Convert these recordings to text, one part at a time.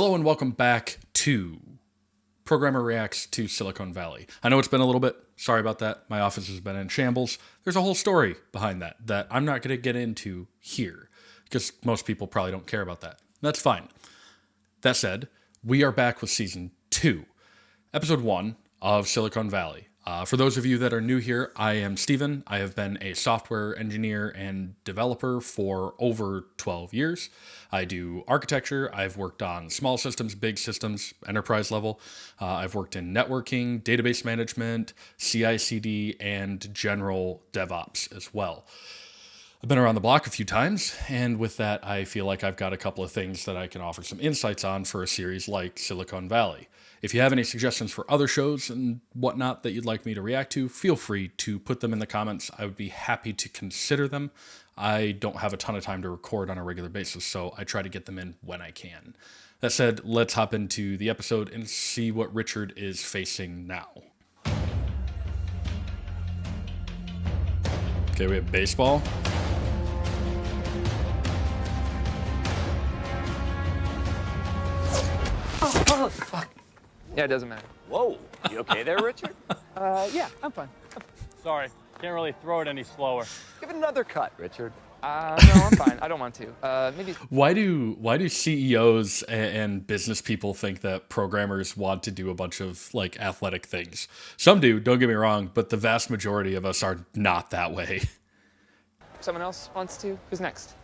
Hello and welcome back to Programmer Reacts to Silicon Valley. I know it's been a little bit. Sorry about that. My office has been in shambles. There's a whole story behind that I'm not going to get into here because most people probably don't care about that. That's fine. That said, we are back with Season 2, Episode 1 of Silicon Valley. For those of you that are new here, I am Steven. I have been a software engineer and developer for over 12 years. I do architecture. I've worked on small systems, big systems, enterprise level. I've worked in networking, database management, CI/CD, and general DevOps as well. I've been around the block a few times, and with that, I feel like I've got a couple of things that I can offer some insights on for a series like Silicon Valley. If you have any suggestions for other shows and whatnot that you'd like me to react to, feel free to put them in the comments. I would be happy to consider them. I don't have a ton of time to record on a regular basis, so I try to get them in when I can. That said, let's hop into the episode and see what Richard is facing now. Okay, we have baseball. Oh, fuck. Yeah, it doesn't matter. Whoa, you okay there, Richard? Yeah, I'm fine. Sorry, can't really throw it any slower. Give it another cut, Richard. No, I'm fine. I don't want to. Maybe. Why do CEOs and business people think that programmers want to do a bunch of like athletic things? Some do, don't get me wrong, but the vast majority of us are not that way. Someone else wants to? Who's next?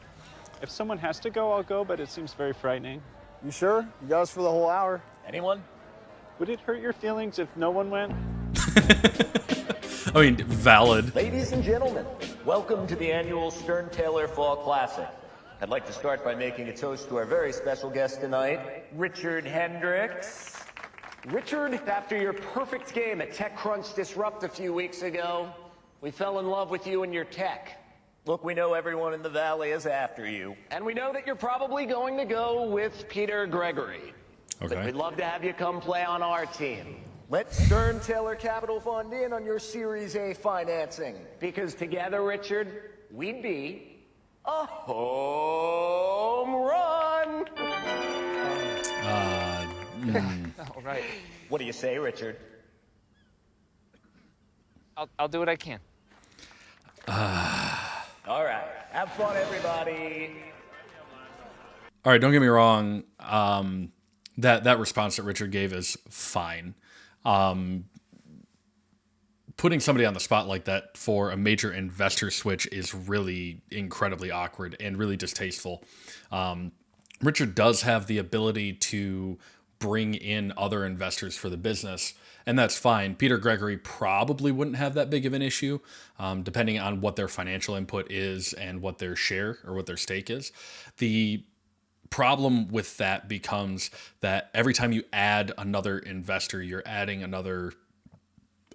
If someone has to go, I'll go, but it seems very frightening. You sure? You got us for the whole hour. Anyone? Would it hurt your feelings if no one went? I mean, valid. Ladies and gentlemen, welcome to the annual Stern Taylor Fall Classic. I'd like to start by making a toast to our very special guest tonight, Richard Hendricks. Richard, after your perfect game at TechCrunch Disrupt a few weeks ago, we fell in love with you and your tech. Look, we know everyone in the Valley is after you, and we know that you're probably going to go with Peter Gregory. Okay. But we'd love to have you come play on our team. Let Stern Taylor Capital Fund in on your Series A financing, because together, Richard, we'd be a home run. All right. What do you say, Richard? I'll do what I can. All right, have fun, everybody. All right, don't get me wrong. That response that Richard gave is fine. Putting somebody on the spot like that for a major investor switch is really incredibly awkward and really distasteful. Richard does have the ability to bring in other investors for the business, and that's fine. Peter Gregory probably wouldn't have that big of an issue, depending on what their financial input is and what their share or what their stake is. The problem with that becomes that every time you add another investor, you're adding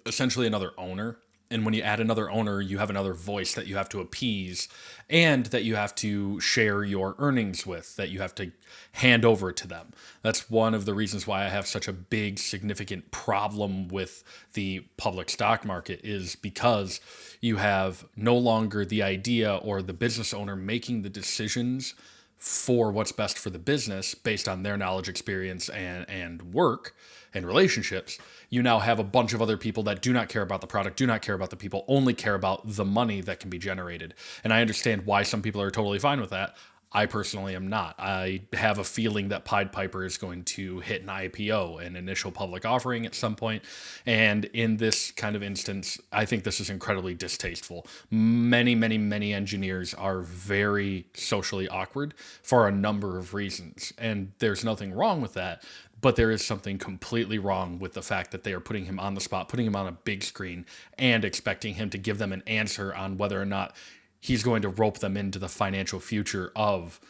essentially another owner. And when you add another owner, you have another voice that you have to appease and that you have to share your earnings with, that you have to hand over to them. That's one of the reasons why I have such a big, significant problem with the public stock market, is because you have no longer the idea or the business owner making the decisions for what's best for the business based on their knowledge, experience, and work and relationships. You now have a bunch of other people that do not care about the product, do not care about the people, only care about the money that can be generated. And I understand why some people are totally fine with that. I personally am not. I have a feeling that Pied Piper is going to hit an IPO, an initial public offering, at some point. And in this kind of instance, I think this is incredibly distasteful. Many, many, many engineers are very socially awkward for a number of reasons. And there's nothing wrong with that. But there is something completely wrong with the fact that they are putting him on the spot, putting him on a big screen, and expecting him to give them an answer on whether or not he's going to rope them into the financial future of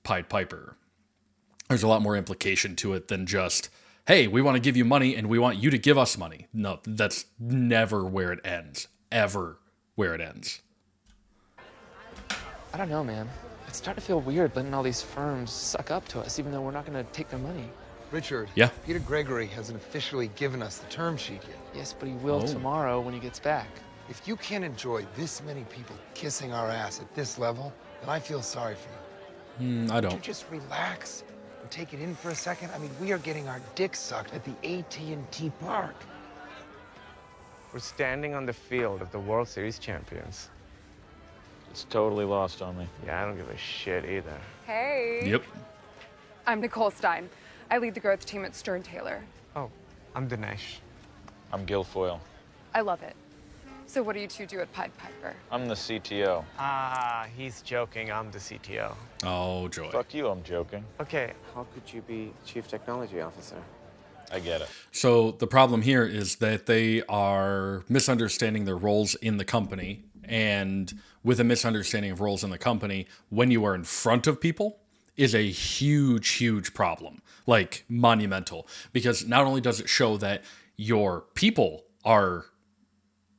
Pied Piper. There's a lot more implication to it than just, hey, we want to give you money and we want you to give us money. No, that's never where it ends. Ever where it ends. I don't know, man. It's starting to feel weird letting all these firms suck up to us, even though we're not going to take their money. Richard, Yeah. Peter Gregory hasn't officially given us the term sheet yet. Yes, but he will tomorrow when he gets back. If you can't enjoy this many people kissing our ass at this level, then I feel sorry for you. I Would you don't. just relax? take it in for a second? I mean, we are getting our dicks sucked at the AT&T Park. We're standing on the field of the World Series champions. It's totally lost on me. Yeah, I don't give a shit either. Hey. Yep. I'm Nicole Stein. I lead the growth team at Stern Taylor. Oh, I'm Dinesh. I'm Guilfoyle. I love it. So what do you two do at Pied Piper? I'm the CTO. Ah, he's joking. I'm the CTO. Oh, joy. Fuck you, I'm joking. Okay, how could you be Chief Technology Officer? I get it. So the problem here is that they are misunderstanding their roles in the company. And with a misunderstanding of roles in the company, when you are in front of people, is a huge, huge problem. Like, monumental. Because not only does it show that your people are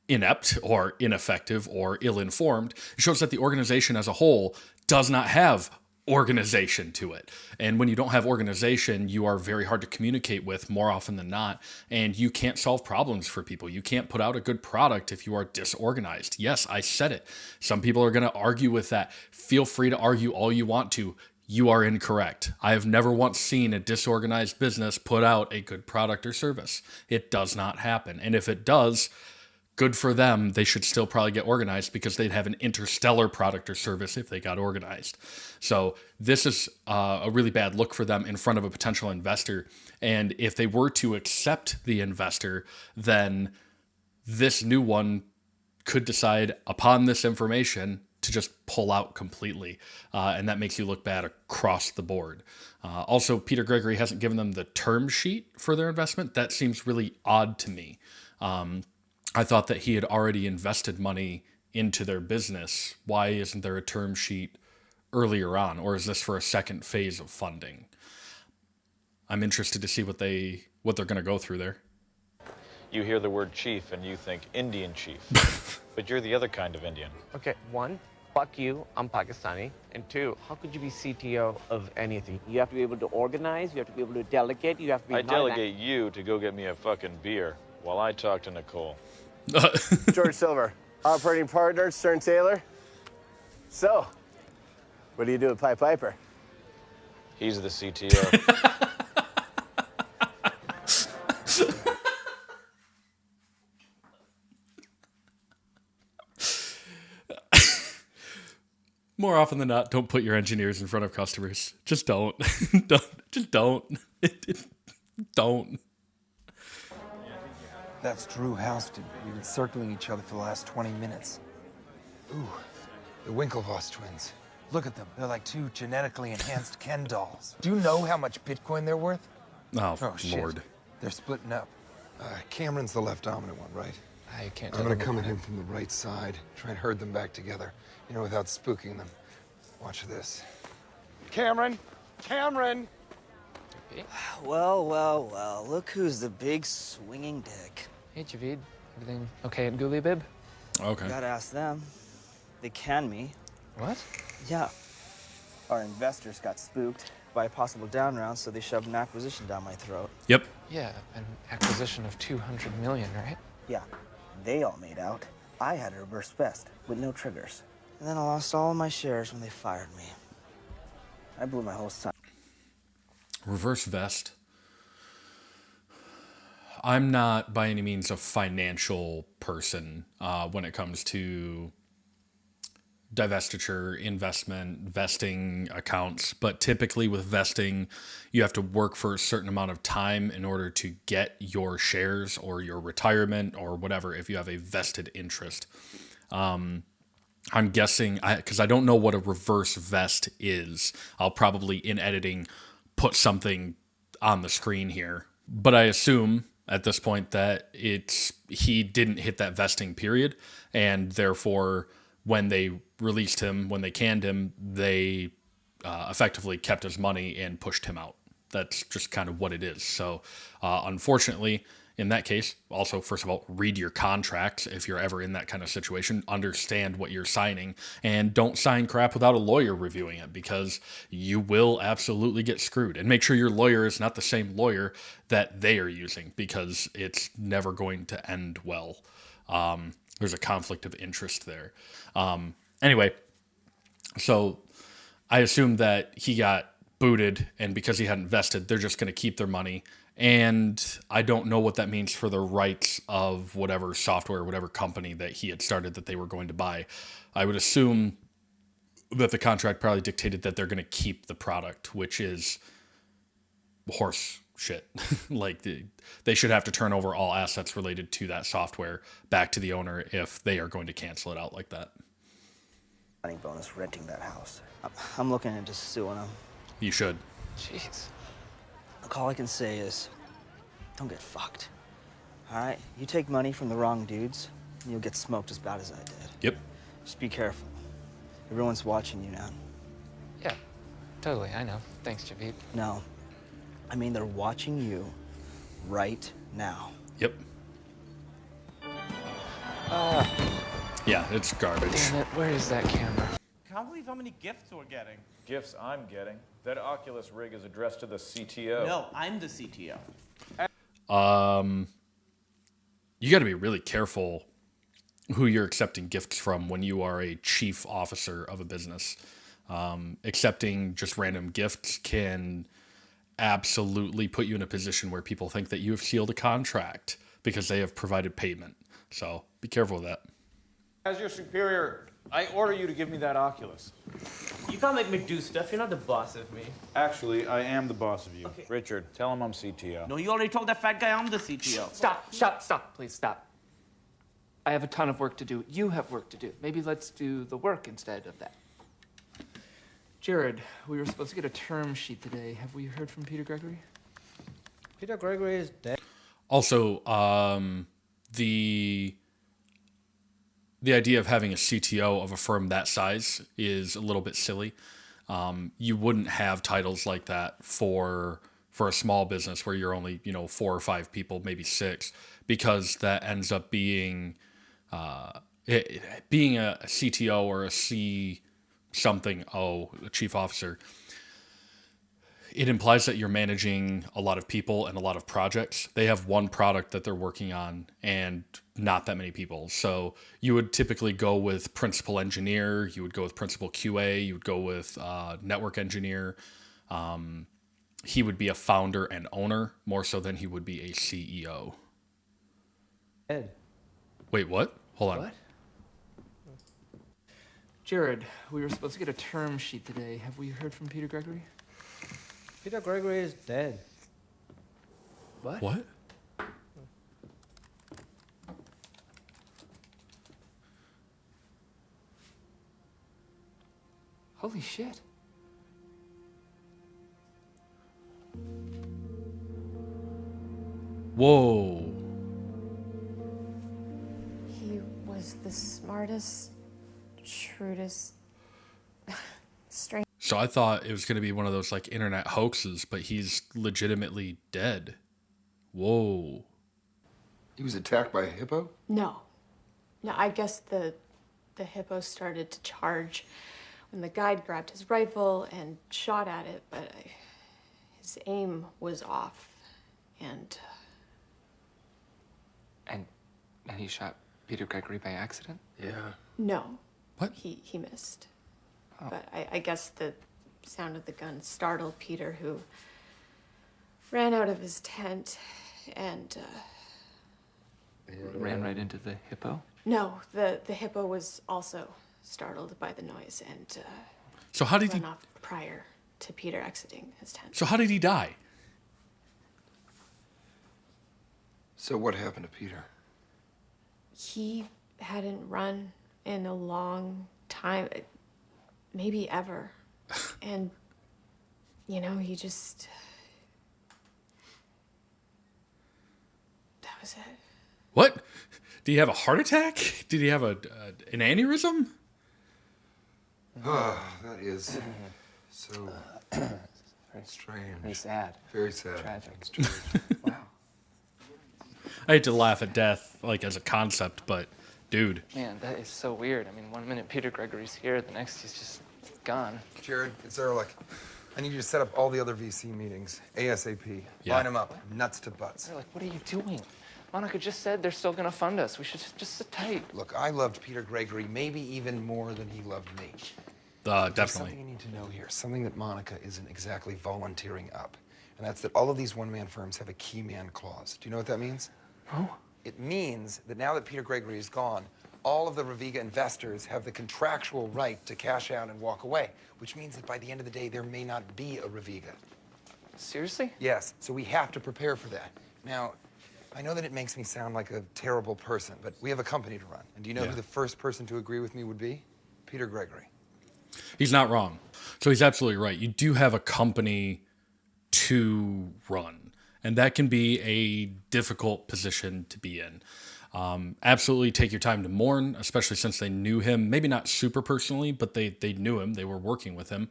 inept or ineffective or ill-informed, it shows that the organization as a whole does not have organization to it. And when you don't have organization, you are very hard to communicate with more often than not, and you can't solve problems for people. You can't put out a good product if you are disorganized. Yes, I said it. Some people are going to argue with that. Feel free to argue all you want to. You are incorrect. I have never once seen a disorganized business put out a good product or service. It does not happen. And if it does, good for them. They should still probably get organized because they'd have an interstellar product or service if they got organized. So this is a really bad look for them in front of a potential investor. And if they were to accept the investor, then this new one could decide upon this information to just pull out completely. And that makes you look bad across the board. Also, Peter Gregory hasn't given them the term sheet for their investment. That seems really odd to me. I thought that he had already invested money into their business. Why isn't there a term sheet earlier on? Or is this for a second phase of funding? I'm interested to see what they're going to go through there. You hear the word chief and you think Indian chief. But you're the other kind of Indian. Okay, one, fuck you, I'm Pakistani. And two, how could you be CTO of anything? You have to be able to organize, you have to be able to delegate, you have to be... I delegate you to go get me a fucking beer while I talk to Nicole. George Silver, operating partner at Stern Taylor. So, what do you do at Pied Piper? He's the CTO. More often than not, don't put your engineers in front of customers. Just don't. Just don't. Don't. That's Drew Houston. We've been circling each other for the last 20 minutes. Ooh, the Winklevoss twins. Look at them. They're like two genetically enhanced Ken dolls. Do you know how much Bitcoin they're worth? Oh, shit. Lord. They're splitting up. Cameron's the left dominant one, right? I can't I'm gonna come at him from the right side, try and herd them back together, without spooking them. Watch this. Cameron! Cameron! Well, look who's the big swinging dick. Hey, Javid. Everything okay at Ghoulie Bib? Okay. Gotta ask them. They canned me. What? Yeah. Our investors got spooked by a possible down round, so they shoved an acquisition down my throat. Yep. Yeah, an acquisition of 200 million, right? Yeah. They all made out. I had a reverse vest with no triggers. And then I lost all of my shares when they fired me. I blew my whole son. Reverse vest. I'm not by any means a financial person when it comes to divestiture, investment, vesting accounts. But typically with vesting, you have to work for a certain amount of time in order to get your shares or your retirement or whatever if you have a vested interest. I'm guessing, because I don't know what a reverse vest is. I'll probably, in editing, put something on the screen here. But I assume at this point that he didn't hit that vesting period, and therefore when they released him, when they canned him, they effectively kept his money and pushed him out. That's just kind of what it is. So unfortunately, in that case, also, first of all, read your contracts if you're ever in that kind of situation. Understand what you're signing, and don't sign crap without a lawyer reviewing it, because you will absolutely get screwed. And make sure your lawyer is not the same lawyer that they are using, because it's never going to end well. There's a conflict of interest there. Anyway, so I assume that he got booted, and because he hadn't vested, they're just going to keep their money. And I don't know what that means for the rights of whatever software, whatever company that he had started that they were going to buy. I would assume that the contract probably dictated that they're going to keep the product, which is horse shit. Like they should have to turn over all assets related to that software back to the owner if they are going to cancel it out like that. Signing bonus renting that house. I'm looking into suing them. You should. Jeez. Look, all I can say is, don't get fucked. All right? You take money from the wrong dudes, and you'll get smoked as bad as I did. Yep. Just be careful. Everyone's watching you now. Yeah, totally. I know. Thanks, Javid. No. I mean, they're watching you right now. Yep. Yeah, it's garbage. Damn it, where is that camera? Can't believe how many gifts we're getting. Gifts I'm getting. That Oculus rig is addressed to the CTO. No, I'm the CTO. You got to be really careful who you're accepting gifts from when you are a chief officer of a business. Accepting just random gifts can absolutely put you in a position where people think that you have sealed a contract because they have provided payment. So be careful with that. As your superior, I order you to give me that Oculus. You can't make me do stuff. You're not the boss of me. Actually, I am the boss of you. Okay. Richard, tell him I'm CTO. No, you already told that fat guy I'm the CTO. Stop. Please stop. I have a ton of work to do. You have work to do. Maybe let's do the work instead of that. Jared, we were supposed to get a term sheet today. Have we heard from Peter Gregory? Peter Gregory is dead. Also, the idea of having a CTO of a firm that size is a little bit silly. You wouldn't have titles like that for a small business where you're only 4 or 5 people, maybe 6, because that ends up being being a CTO or a C something, a chief officer. It implies that you're managing a lot of people and a lot of projects. They have one product that they're working on and not that many people. So you would typically go with principal engineer, you would go with principal QA, you would go with network engineer. He would be a founder and owner more so than he would be a CEO. Ed. Wait, what? Hold on. What? Jared, we were supposed to get a term sheet today. Have we heard from Peter Gregory? Peter Gregory is dead. What? What? Holy shit. Whoa. He was the smartest, shrewdest, strange. So I thought it was going to be one of those like internet hoaxes, but he's legitimately dead. Whoa. He was attacked by a hippo? No, I guess the hippo started to charge when the guide grabbed his rifle and shot at it, but his aim was off, and he shot Peter Gregory by accident? Yeah. no. What? He missed. But I guess the sound of the gun startled Peter, who ran out of his tent and, Ran right into the hippo? no, the hippo was also startled by the noise and So how did he? ran off prior to Peter exiting his tent. So how did he die? So what happened to Peter? He hadn't run in a long time, maybe ever. And, he just... That was it. What? Did he have a heart attack? Did he have an aneurysm? Oh, that is so strange. Very sad. Very sad. Tragic. It's true. Wow. I hate to laugh at death, like as a concept, but dude. Man, that is so weird. I mean, one minute Peter Gregory's here, the next he's just gone. Jared, it's Ehrlich. I need you to set up all the other VC meetings ASAP. Yeah. Line them up, nuts to butts. They're like, what are you doing? Monica just said they're still gonna fund us. We should just sit tight. Look, I loved Peter Gregory maybe even more than he loved me. There's Definitely. something you need to know here, something that Monica isn't exactly volunteering up. And that's that all of these one-man firms have a key man clause. Do you know what that means? No. It means that now that Peter Gregory is gone, all of the Reviga investors have the contractual right to cash out and walk away, which means that by the end of the day, there may not be a Reviga. Seriously? Yes, so we have to prepare for that. Now, I know that it makes me sound like a terrible person, but we have a company to run. And do you know who the first person to agree with me would be? Peter Gregory. He's not wrong. So he's absolutely right. You do have a company to run, and that can be a difficult position to be in. Absolutely take your time to mourn, especially since they knew him, maybe not super personally, but they knew him, they were working with him.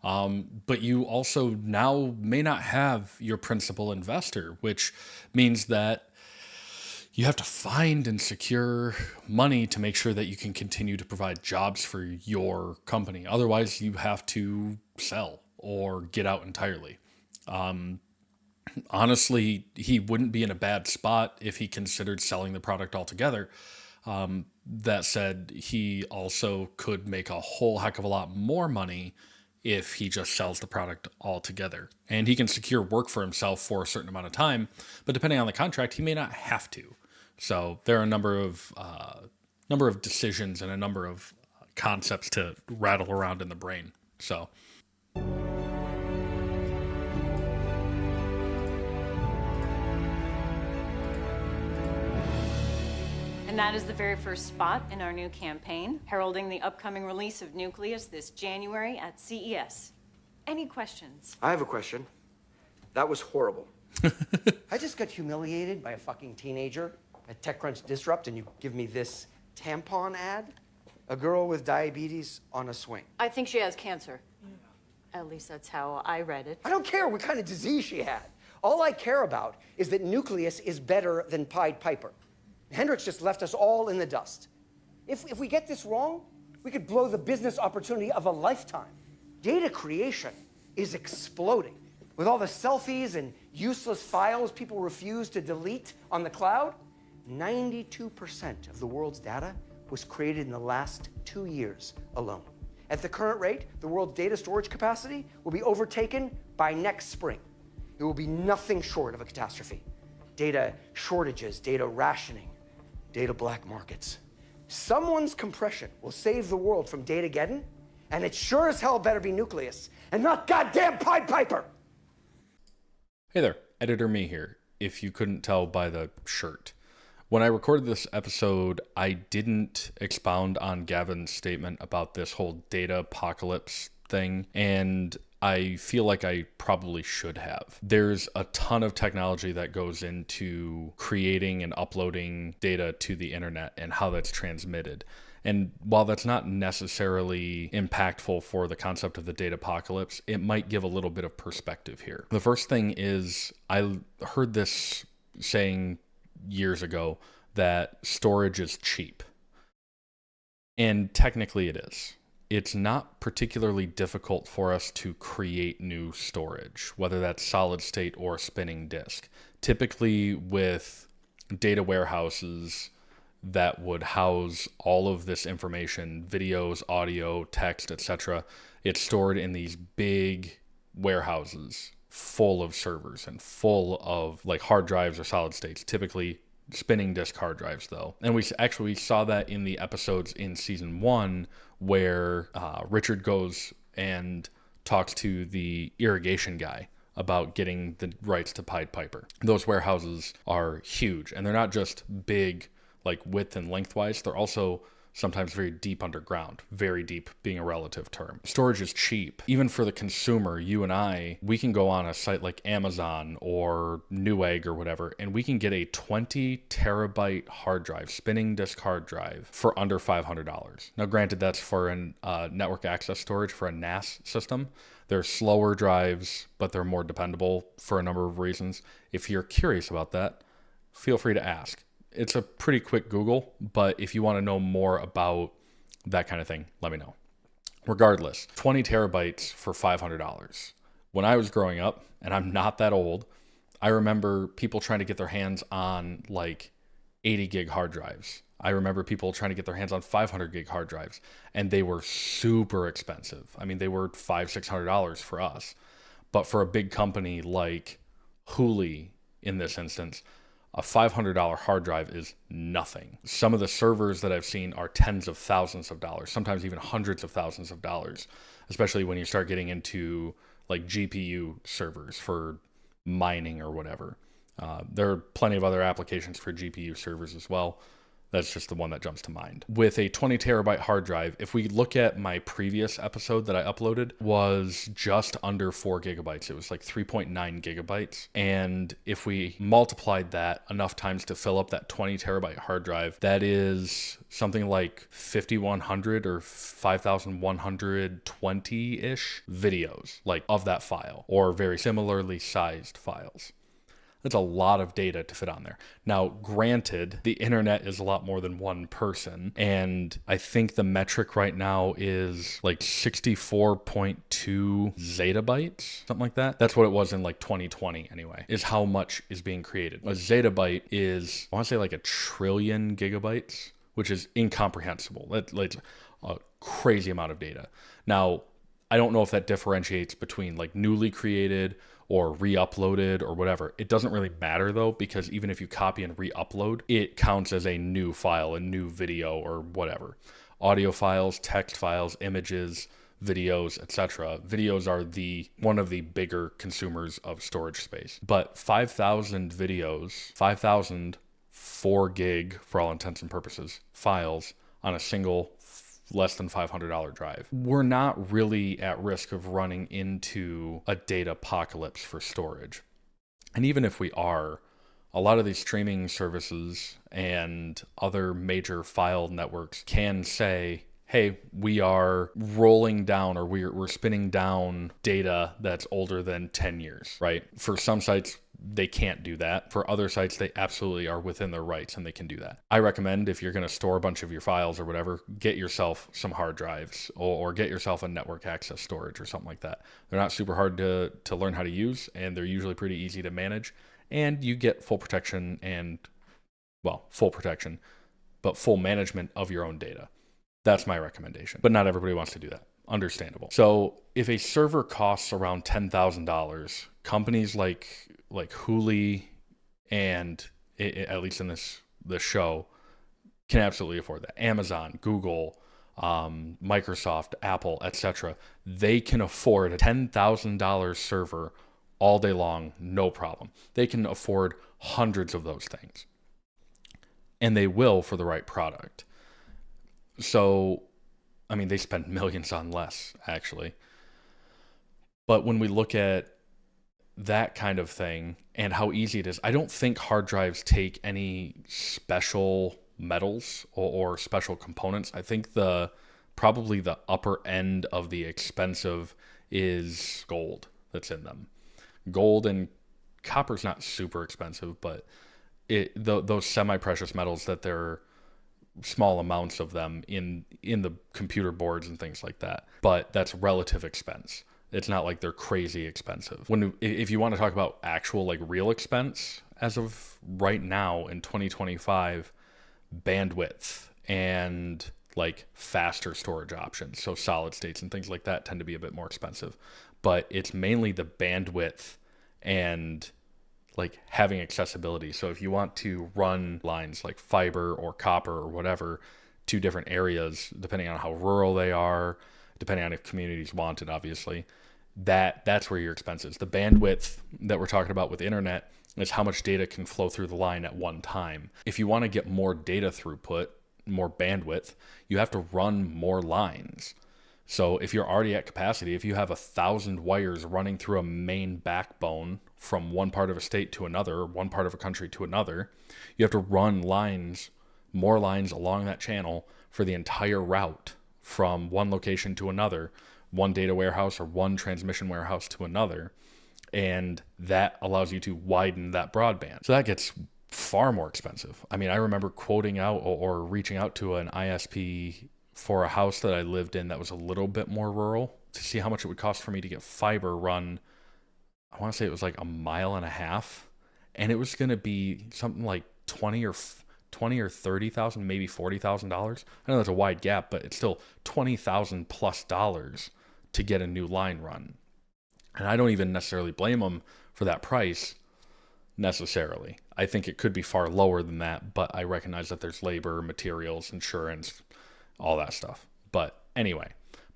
But you also now may not have your principal investor, which means that you have to find and secure money to make sure that you can continue to provide jobs for your company. Otherwise, you have to sell or get out entirely. Honestly, he wouldn't be in a bad spot if he considered selling the product altogether. That said, he also could make a whole heck of a lot more money if he just sells the product altogether. And he can secure work for himself for a certain amount of time, but depending on the contract, he may not have to. So there are a number of decisions and a number of concepts to rattle around in the brain. So. And that is the very first spot in our new campaign, heralding the upcoming release of Nucleus this January at CES. Any questions? I have a question. That was horrible. I just got humiliated by a fucking teenager at TechCrunch Disrupt, and you give me this tampon ad? A girl with diabetes on a swing. I think she has cancer. At least that's how I read it. I don't care what kind of disease she had. All I care about is that Nucleus is better than Pied Piper. Hendrix just left us all in the dust. If we get this wrong, we could blow the business opportunity of a lifetime. Data creation is exploding. With all the selfies and useless files people refuse to delete on the cloud, 92% of the world's data was created in the last 2 years alone. At the current rate, the world's data storage capacity will be overtaken by next spring. It will be nothing short of a catastrophe. Data shortages, data rationing, data black markets. Someone's compression will save the world from Datageddon, and it sure as hell better be Nucleus, and not goddamn Pied Piper! Hey there, Editor Me here, if you couldn't tell by the shirt. When I recorded this episode, I didn't expound on Gavin's statement about this whole data apocalypse thing, and I feel like I probably should have. There's a ton of technology that goes into creating and uploading data to the internet and how that's transmitted. And while that's not necessarily impactful for the concept of the data apocalypse, it might give a little bit of perspective here. The first thing is, I heard this saying years ago that storage is cheap. And technically it is. It's not particularly difficult for us to create new storage, whether that's solid state or spinning disk. Typically with data warehouses that would house all of this information, videos, audio, text, etc., it's stored in these big warehouses full of servers and full of like hard drives or solid states, typically spinning disk hard drives though. And we actually saw that in the episodes in season 1 where Richard goes and talks to the irrigation guy about getting the rights to Pied Piper. Those warehouses are huge, and they're not just big like width and lengthwise, they're also sometimes very deep underground, very deep being a relative term. Storage is cheap. Even for the consumer, you and I, we can go on a site like Amazon or Newegg or whatever, and we can get a 20 terabyte hard drive, spinning disk hard drive, for under $500. Now, granted, that's for a network access storage for a NAS system. They're slower drives, but they're more dependable for a number of reasons. If you're curious about that, feel free to ask. It's a pretty quick Google, but if you want to know more about that kind of thing, let me know. Regardless, 20 terabytes for $500. When I was growing up, and I'm not that old, I remember people trying to get their hands on like 80 gig hard drives. I remember people trying to get their hands on 500 gig hard drives, and they were super expensive. I mean, they were $500-$600 for us. But for a big company like Hooli, in this instance, a $500 hard drive is nothing. Some of the servers that I've seen are tens of thousands of dollars, sometimes even hundreds of thousands of dollars, especially when you start getting into like GPU servers for mining or whatever. There are plenty of other applications for GPU servers as well. That's just the one that jumps to mind. With a 20 terabyte hard drive, if we look at my previous episode that I uploaded, was just under 4 gigabytes. It was like 3.9 gigabytes. And if we multiplied that enough times to fill up that 20 terabyte hard drive, that is something like 5,100 or 5,120-ish videos, like of that file, or very similarly sized files. That's a lot of data to fit on there. Now, granted, the internet is a lot more than one person, and I think the metric right now is like 64.2 zettabytes, something like that. That's what it was in like 2020 anyway, is how much is being created. A zettabyte is, I want to say like 1 trillion gigabytes, which is incomprehensible. That's a crazy amount of data. Now, I don't know if that differentiates between like newly created or re-uploaded or whatever. It doesn't really matter though, because even if you copy and re-upload, it counts as a new file, a new video or whatever. Audio files, text files, images, videos, etc. Videos are one of the bigger consumers of storage space. But 5,000 videos, 5,000 4 gig, for all intents and purposes, files on a single less than $500 drive. We're not really at risk of running into a data apocalypse for storage. And even if we are, a lot of these streaming services and other major file networks can say, hey, we are rolling down, or we're spinning down data that's older than 10 years, right? For some sites, they can't do that. For other sites, they absolutely are within their rights and they can do that. I recommend, if you're going to store a bunch of your files or whatever, get yourself some hard drives or get yourself a network access storage or something like that. They're not super hard to learn how to use, and they're usually pretty easy to manage, and you get full protection and, well, full protection, but full management of your own data. That's my recommendation. But not everybody wants to do that. Understandable. So if a server costs around $10,000, companies like Hooli and at least in this show can absolutely afford that. Amazon, Google, Microsoft, Apple, etc. They can afford a $10,000 server all day long, no problem. They can afford hundreds of those things, and they will for the right product. So, I mean, they spend millions on less, actually. But when we look at that kind of thing and how easy it is, I don't think hard drives take any special metals or special components. I think probably the upper end of the expensive is gold that's in them. Gold and copper's not super expensive, but those semi-precious metals, that they're small amounts of them in the computer boards and things like that, but that's relative expense. It's not like they're crazy expensive. If you want to talk about actual like real expense, as of right now in 2025, bandwidth and like faster storage options, so solid states and things like that, tend to be a bit more expensive. But it's mainly the bandwidth and like having accessibility. So if you want to run lines like fiber or copper or whatever to different areas, depending on how rural they are, depending on if communities want it, obviously, that's where your expense is. The bandwidth that we're talking about with internet is how much data can flow through the line at one time. If you want to get more data throughput, more bandwidth, you have to run more lines. So if you're already at capacity, if you have 1,000 wires running through a main backbone from one part of a state to another, or one part of a country to another, you have to run more lines along that channel for the entire route from one location to another, one data warehouse or one transmission warehouse to another. And that allows you to widen that broadband. So that gets far more expensive. I mean, I remember quoting out or reaching out to an ISP for a house that I lived in that was a little bit more rural to see how much it would cost for me to get fiber run. I want to say it was like 1.5 miles, and it was going to be something like $20,000 $20,000 or $30,000, maybe $40,000. I know that's a wide gap, but it's still $20,000 plus to get a new line run. And I don't even necessarily blame them for that price necessarily. I think it could be far lower than that, but I recognize that there's labor, materials, insurance, all that stuff. But anyway,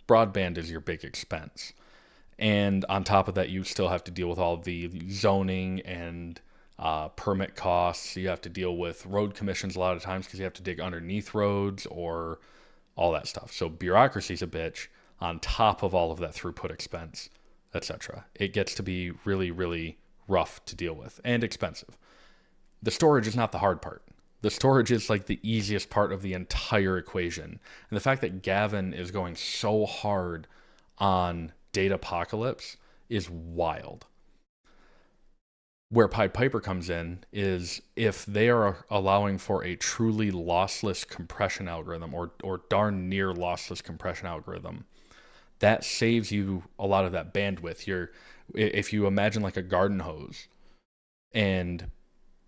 broadband is your big expense. And on top of that, you still have to deal with all the zoning and permit costs. You have to deal with road commissions a lot of times because you have to dig underneath roads or all that stuff. So bureaucracy's a bitch on top of all of that throughput expense, etc. It gets to be really, really rough to deal with and expensive. The storage is not the hard part. The storage is like the easiest part of the entire equation. And the fact that Gavin is going so hard on Datapocalypse is wild. Where Pied Piper comes in is if they are allowing for a truly lossless compression algorithm or darn near lossless compression algorithm, that saves you a lot of that bandwidth. If you imagine like a garden hose, and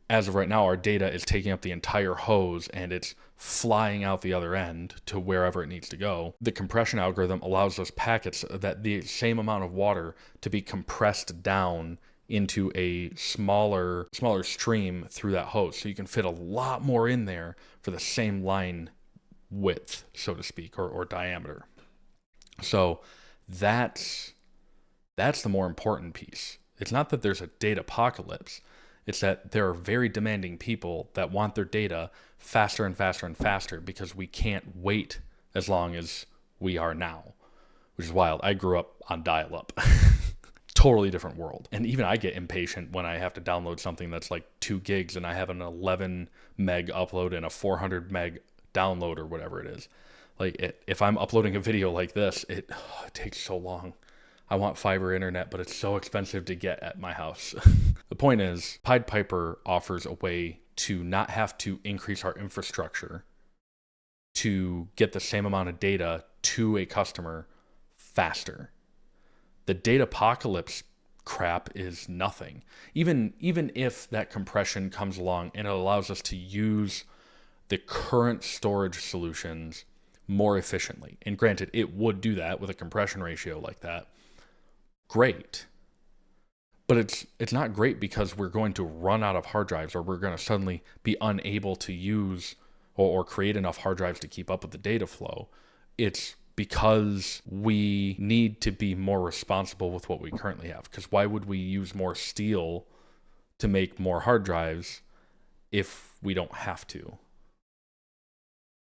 as of right now, our data is taking up the entire hose and it's flying out the other end to wherever it needs to go. The compression algorithm allows those packets, that the same amount of water, to be compressed down into a smaller stream through that hose. So you can fit a lot more in there for the same line width, so to speak, or diameter. So that's the more important piece. It's not that there's a data apocalypse. It's that there are very demanding people that want their data faster and faster and faster because we can't wait as long as we are now, which is wild. I grew up on dial-up. Totally different world. And even I get impatient when I have to download something that's like 2 gigs and I have an 11 meg upload and a 400 meg download or whatever it is. Like if I'm uploading a video like this, it takes so long. I want fiber internet, but it's so expensive to get at my house. The point is, Pied Piper offers a way to not have to increase our infrastructure to get the same amount of data to a customer faster. The data apocalypse crap is nothing. Even if that compression comes along and it allows us to use the current storage solutions more efficiently, and granted, it would do that with a compression ratio like that, great. But it's not great because we're going to run out of hard drives, or we're going to suddenly be unable to use or create enough hard drives to keep up with the data flow. It's because we need to be more responsible with what we currently have. Because why would we use more steel to make more hard drives if we don't have to?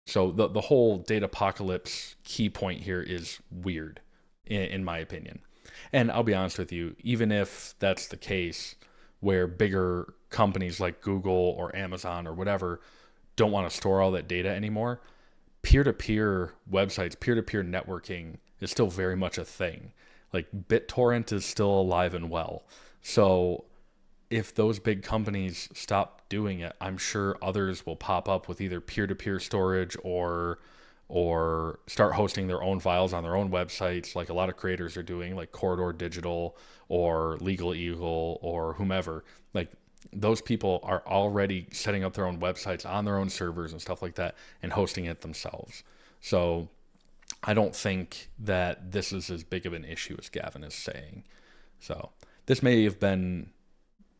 So the whole data apocalypse key point here is weird, in my opinion. And I'll be honest with you, even if that's the case, where bigger companies like Google or Amazon or whatever don't want to store all that data anymore, peer-to-peer websites, peer-to-peer networking is still very much a thing. Like BitTorrent is still alive and well. So if those big companies stop doing it, I'm sure others will pop up with either peer-to-peer storage or start hosting their own files on their own websites, like a lot of creators are doing, like Corridor Digital or Legal Eagle or whomever. Like those people are already setting up their own websites on their own servers and stuff like that and hosting it themselves. So I don't think that this is as big of an issue as Gavin is saying. So this may have been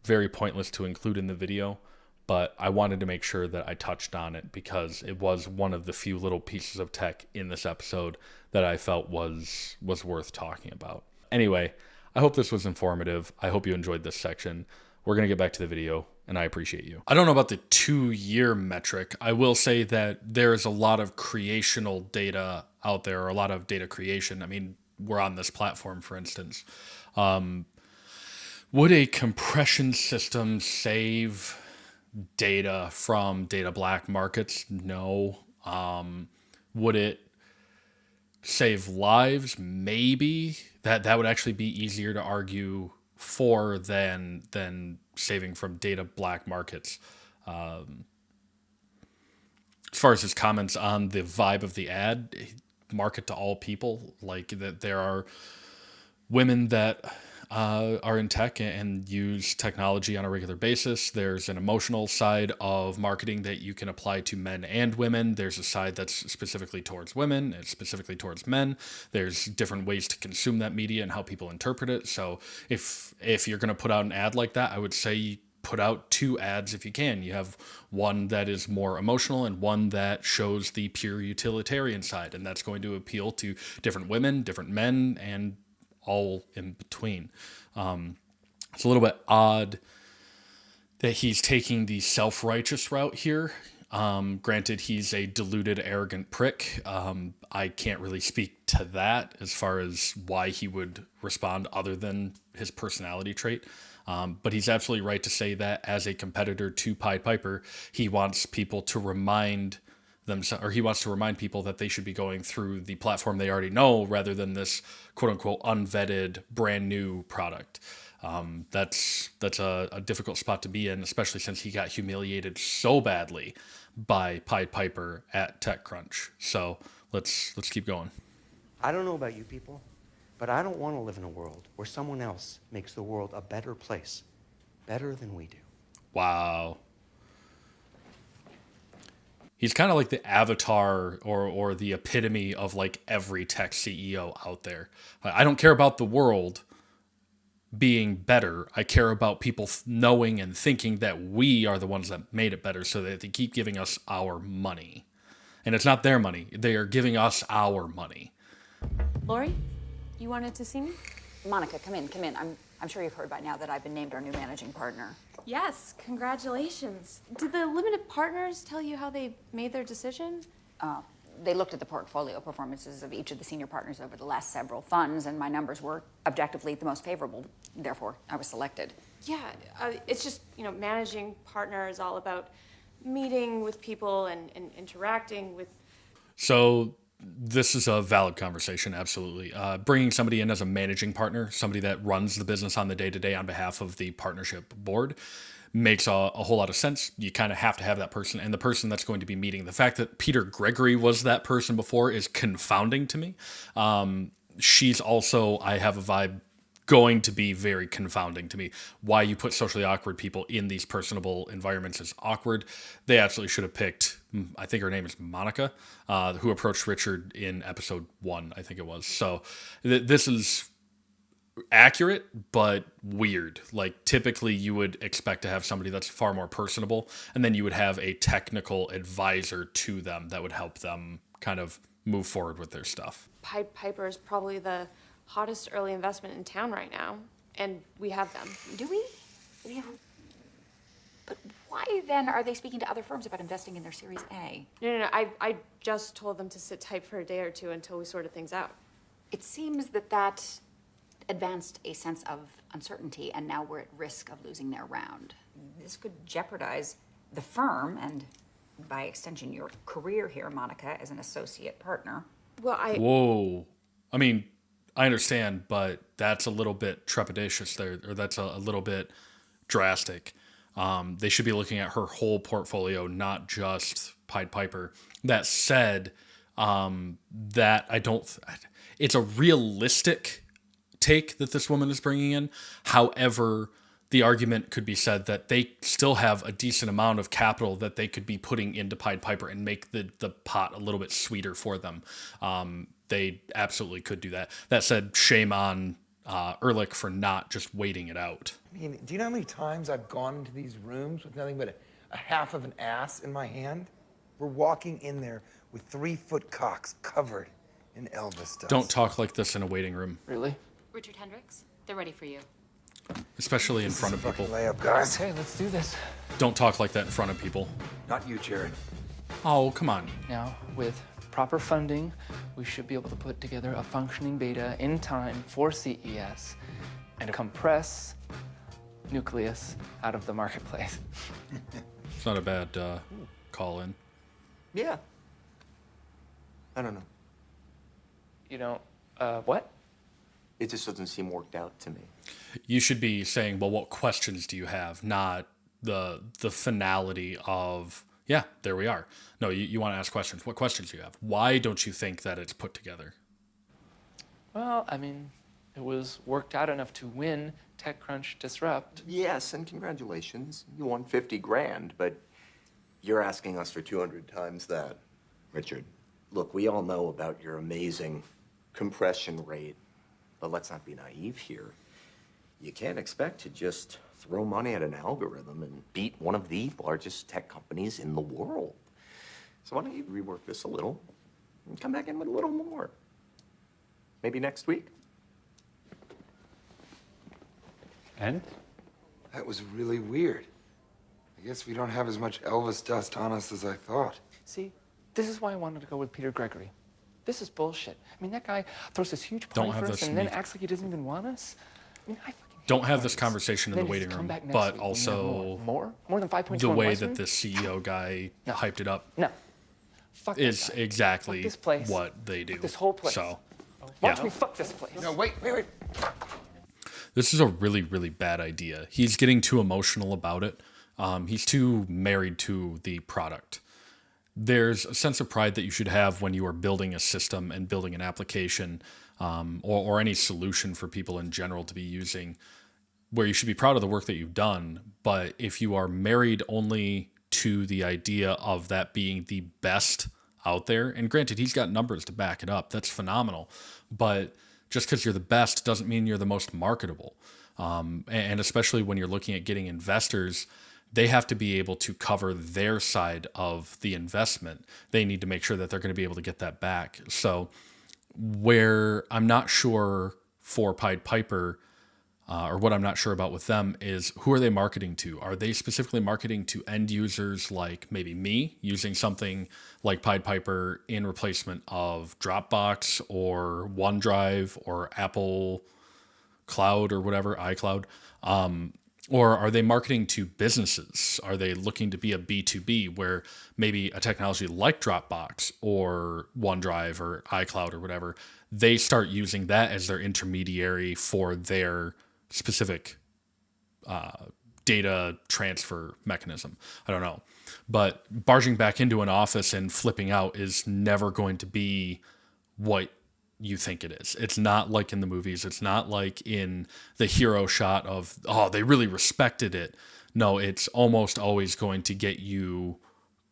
very pointless to include in the video, but I wanted to make sure that I touched on it because it was one of the few little pieces of tech in this episode that I felt was worth talking about. Anyway, I hope this was informative. I hope you enjoyed this section. We're going to get back to the video, and I appreciate you. I don't know about the 2-year metric. I will say that there's a lot of creational data out there, or a lot of data creation. I mean, we're on this platform, for instance. Would a compression system save data from data black markets? No. Would it save lives? Maybe. That would actually be easier to argue for than saving from data black markets. As far as his comments on the vibe of the ad, market to all people, like that there are women that are in tech and use technology on a regular basis. There's an emotional side of marketing that you can apply to men and women. There's a side that's specifically towards women and specifically towards men. There's different ways to consume that media and how people interpret it. So if you're going to put out an ad like that, I would say put out 2 ads if you can. You have one that is more emotional and one that shows the pure utilitarian side, and that's going to appeal to different women, different men, and all in between. It's a little bit odd that he's taking the self-righteous route here. Granted, he's a deluded, arrogant prick. I can't really speak to that as far as why he would respond other than his personality trait. But he's absolutely right to say that as a competitor to Pied Piper, he wants people to remind themselves, or he wants to remind people that they should be going through the platform they already know rather than this quote unquote unvetted brand new product. That's a difficult spot to be in, especially since he got humiliated so badly by Pied Piper at TechCrunch. So let's keep going. I don't know about you people, but I don't want to live in a world where someone else makes the world a better place, better than we do. Wow. He's kind of like the avatar or the epitome of like every tech CEO out there. I don't care about the world being better. I care about people knowing and thinking that we are the ones that made it better, so that they keep giving us our money. And it's not their money. They are giving us our money. Lori, you wanted to see me? Monica, come in. I'm sure you've heard by now that I've been named our new managing partner. Yes, congratulations. Did the limited partners tell you how they made their decision? They looked at the portfolio performances of each of the senior partners over the last several funds, and my numbers were objectively the most favorable. Therefore, I was selected. Yeah, it's just, managing partner is all about meeting with people and interacting with. So this is a valid conversation, absolutely. Bringing somebody in as a managing partner, somebody that runs the business on the day-to-day on behalf of the partnership board, makes a whole lot of sense. You kind of have to have that person, and the person that's going to be meeting. The fact that Peter Gregory was that person before is confounding to me. She's also, I have a vibe, going to be very confounding to me. Why you put socially awkward people in these personable environments is awkward. They absolutely should have picked, I think her name is Monica, who approached Richard in episode 1, I think it was. So this is accurate, but weird. Like, typically you would expect to have somebody that's far more personable, and then you would have a technical advisor to them that would help them kind of move forward with their stuff. Pied Piper is probably the hottest early investment in town right now, and we have them. Do we? Yeah. But why then are they speaking to other firms about investing in their Series A? No. I just told them to sit tight for a day or two until we sorted things out. It seems that advanced a sense of uncertainty, and now we're at risk of losing their round. This could jeopardize the firm and, by extension, your career here, Monica, as an associate partner. Well, Whoa. I mean, I understand, but that's a little bit trepidatious there, or that's a little bit drastic. They should be looking at her whole portfolio, not just Pied Piper. That said, it's a realistic take that this woman is bringing in. However, the argument could be said that they still have a decent amount of capital that they could be putting into Pied Piper and make the pot a little bit sweeter for them. They absolutely could do that. That said, shame on Ehrlich for not just waiting it out. I mean, do you know how many times I've gone into these rooms with nothing but a half of an ass in my hand? We're walking in there with 3-foot cocks covered in Elvis dust. Don't talk like this in a waiting room. Really? Richard Hendricks, they're ready for you. Especially in front of people. Layup, guys. Okay, let's do this. Don't talk like that in front of people. Not you, Jared. Oh, come on. Now, with proper funding, we should be able to put together a functioning beta in time for CES and compress Nucleus out of the marketplace. It's not a bad call in. Yeah. I don't know. You don't, what? It just doesn't seem worked out to me. You should be saying, well, what questions do you have? Not the finality of, yeah, there we are. No, you want to ask questions. What questions do you have? Why don't you think that it's put together? Well, I mean, It was worked out enough to win TechCrunch Disrupt. Yes, and congratulations. You won 50 grand, but you're asking us for 200 times that. Richard, look, we all know about your amazing compression rate, but let's not be naive here. You can't expect to just throw money at an algorithm and beat one of the largest tech companies in the world. So why don't you rework this a little and come back in with a little more? Maybe next week? And? That was really weird. I guess we don't have as much Elvis dust on us as I thought. See, this is why I wanted to go with Peter Gregory. This is bullshit. I mean, that guy throws this huge Don't party have for us this and then meet- acts like he doesn't even want us. I mean, I fucking Don't have this conversation in Then the waiting just come room, back next but week when you have also more than 5.2 the on way Western? that the CEO guy hyped it up No. Fuck that is guy. exactly Fuck this place. what they do. Fuck this whole place. So, Watch yeah. me fuck this place. No, wait. This is a really, really bad idea. He's getting too emotional about it. He's too married to the product. There's a sense of pride that you should have when you are building a system and building an application or any solution for people in general to be using, where you should be proud of the work that you've done. But if you are married only to the idea of that being the best out there, and granted, he's got numbers to back it up, that's phenomenal. But just because you're the best doesn't mean you're the most marketable. And especially when you're looking at getting investors, they have to be able to cover their side of the investment. They need to make sure that they're going to be able to get that back. So where I'm not sure for Pied Piper, or what I'm not sure about with them, is who are they marketing to? Are they specifically marketing to end users like maybe me, using something like Pied Piper in replacement of Dropbox or OneDrive or Apple Cloud or whatever, iCloud? Or are they marketing to businesses? Are they looking to be a B2B where maybe a technology like Dropbox or OneDrive or iCloud or whatever, they start using that as their intermediary for their specific data transfer mechanism? I don't know. But barging back into an office and flipping out is never going to be what you think it is. It's not like in the movies. It's not like in the hero shot of, oh, they really respected it. No, it's almost always going to get you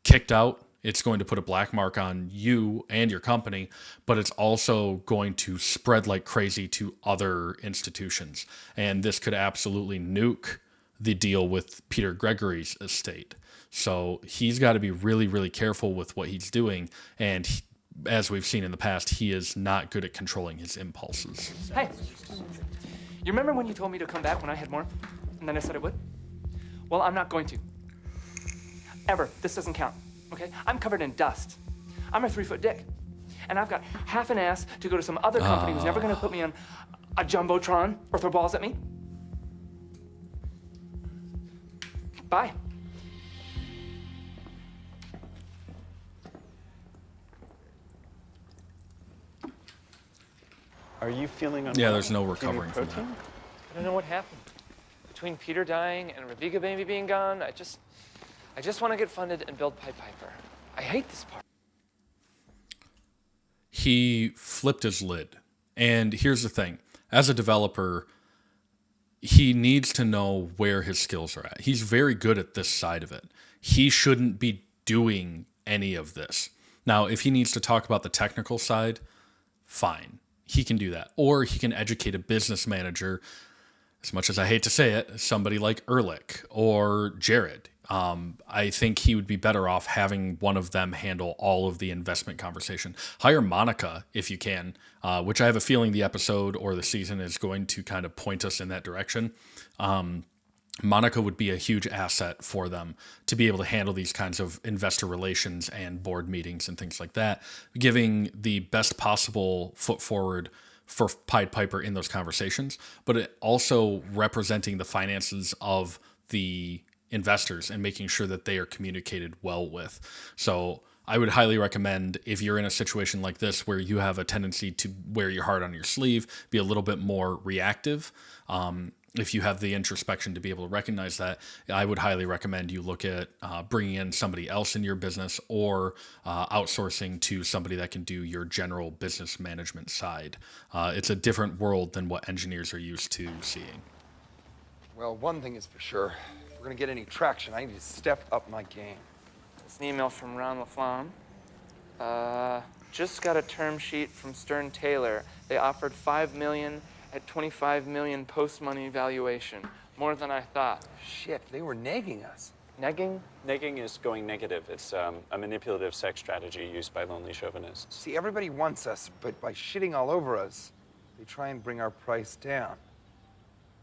kicked out. It's going to put a black mark on you and your company, but it's also going to spread like crazy to other institutions. And this could absolutely nuke the deal with Peter Gregory's estate. So he's got to be really, really careful with what he's doing. And as we've seen in the past, he is not good at controlling his impulses. Hey, you remember when you told me to come back when I had more? And then I said I would? Well, I'm not going to. Ever. This doesn't count, okay? I'm covered in dust. I'm a 3-foot dick. And I've got half an ass to go to some other company who's never gonna put me on a Jumbotron or throw balls at me. Bye. Are you feeling unwell? Yeah, there's no Do you need recovering from that. protein? I don't know what happened. Between Peter dying and Raviga Baby being gone, I just want to get funded and build Pied Piper. I hate this part. He flipped his lid. And here's the thing. As a developer, he needs to know where his skills are at. He's very good at this side of it. He shouldn't be doing any of this. Now, if he needs to talk about the technical side, fine. He can do that. Or he can educate a business manager, as much as I hate to say it, somebody like Ehrlich or Jared. I think he would be better off having one of them handle all of the investment conversation. Hire Monica if you can, which I have a feeling the episode or the season is going to kind of point us in that direction. Monica would be a huge asset for them to be able to handle these kinds of investor relations and board meetings and things like that, giving the best possible foot forward for Pied Piper in those conversations, but it also representing the finances of the investors and making sure that they are communicated well with. So I would highly recommend, if you're in a situation like this where you have a tendency to wear your heart on your sleeve, be a little bit more reactive, if you have the introspection to be able to recognize that, I would highly recommend you look at bringing in somebody else in your business or outsourcing to somebody that can do your general business management side. It's a different world than what engineers are used to seeing. Well, one thing is for sure. If we're gonna get any traction, I need to step up my game. It's an email from Ron LaFlamme. Just got a term sheet from Stern Taylor. They offered $5 million at $25 million post-money valuation. More than I thought. Shit, they were nagging us. Negging? Negging is going negative. It's a manipulative sex strategy used by lonely chauvinists. See, everybody wants us, but by shitting all over us, they try and bring our price down.